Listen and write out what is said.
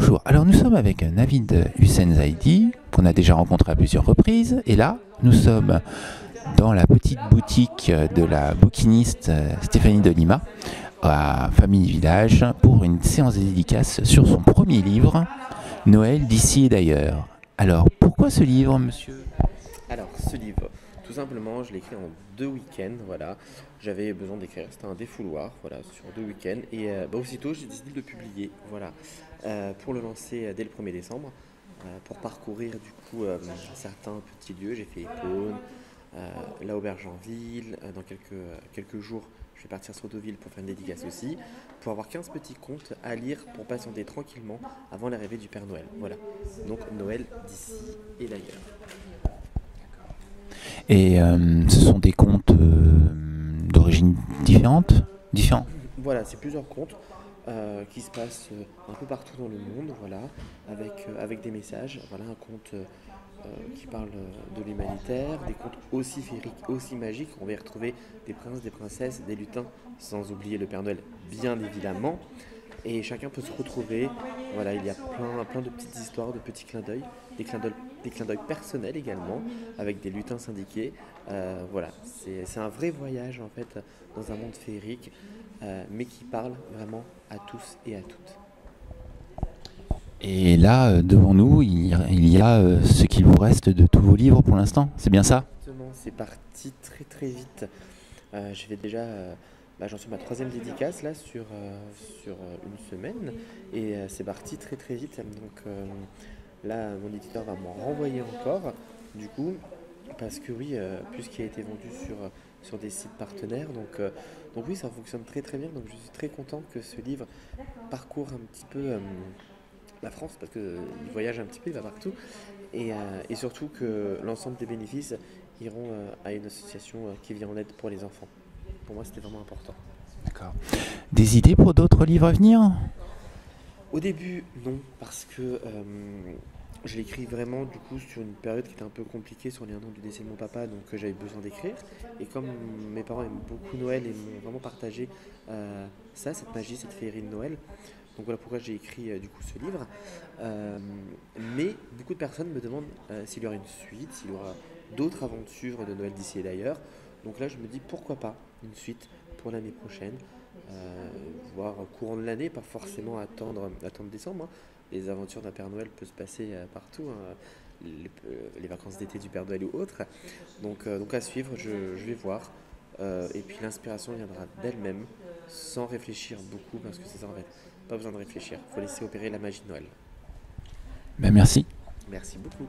Bonjour, alors nous sommes avec Navid Hussein Zaidi, qu'on a déjà rencontré à plusieurs reprises, et là, nous sommes dans la petite boutique de la bouquiniste Stéphanie Delima, à Famille Village, pour une séance de dédicace sur son premier livre, Noël d'ici et d'ailleurs. Alors, pourquoi ce livre, monsieur ? Alors, ce livre, tout simplement, je l'ai écrit en 2 week-ends, voilà. J'avais besoin d'écrire, c'était un défouloir, voilà, sur 2 week-ends. Et aussitôt, j'ai décidé de le publier, voilà, pour le lancer dès le 1er décembre, pour parcourir du coup certains petits lieux. J'ai fait Épône, la Auberge en ville. Dans quelques jours, je vais partir sur Deauville pour faire une dédicace aussi, pour avoir 15 petits contes à lire pour patienter tranquillement avant l'arrivée du Père Noël. Voilà, donc Noël d'ici et d'ailleurs. Et ce sont des contes d'origine différents. Voilà, c'est plusieurs contes qui se passent un peu partout dans le monde, voilà, avec des messages. Voilà, un conte qui parle de l'humanitaire, des contes aussi féeriques, aussi magiques. On va y retrouver des princes, des princesses, des lutins, sans oublier le Père Noël, bien évidemment. Et chacun peut se retrouver. Voilà, il y a plein de petites histoires, de petits clins d'œil, des clins d'œil personnels également, avec des lutins syndiqués. Voilà, c'est un vrai voyage en fait dans un monde féerique, mais qui parle vraiment à tous et à toutes. Et là, devant nous, il y a ce qu'il vous reste de tous vos livres pour l'instant, c'est bien ça ? Exactement, c'est parti très très vite. Je vais déjà, j'en suis à ma troisième dédicace là sur une semaine et c'est parti très très vite. Donc là, mon éditeur va m'en renvoyer encore, du coup, parce que oui, puisqu'il a été vendu sur des sites partenaires, donc oui, ça fonctionne très très bien. Donc je suis très content que ce livre parcourt un petit peu la France, parce qu'il voyage un petit peu, il va partout, et surtout que l'ensemble des bénéfices iront à une association qui vient en aide pour les enfants. Pour moi, c'était vraiment important. D'accord. Des idées pour d'autres livres à venir ? Au début, non, parce que je l'écris vraiment du coup sur une période qui était un peu compliquée sur les 1 an du décès de mon papa, donc j'avais besoin d'écrire. Et comme mes parents aiment beaucoup Noël et m'ont vraiment partagé cette magie, cette féerie de Noël, donc voilà pourquoi j'ai écrit du coup ce livre. Mais beaucoup de personnes me demandent s'il y aura une suite, s'il y aura d'autres aventures de Noël d'ici et d'ailleurs. Donc là, je me dis pourquoi pas une suite pour l'année prochaine, voire courant de l'année, pas forcément attendre décembre, hein. Les aventures d'un Père Noël peuvent se passer partout, hein, les vacances d'été du Père Noël ou autres. Donc à suivre, je vais voir. Et puis l'inspiration viendra d'elle-même, sans réfléchir beaucoup, parce que c'est ça en fait. Pas besoin de réfléchir, il faut laisser opérer la magie de Noël. Ben merci. Merci beaucoup.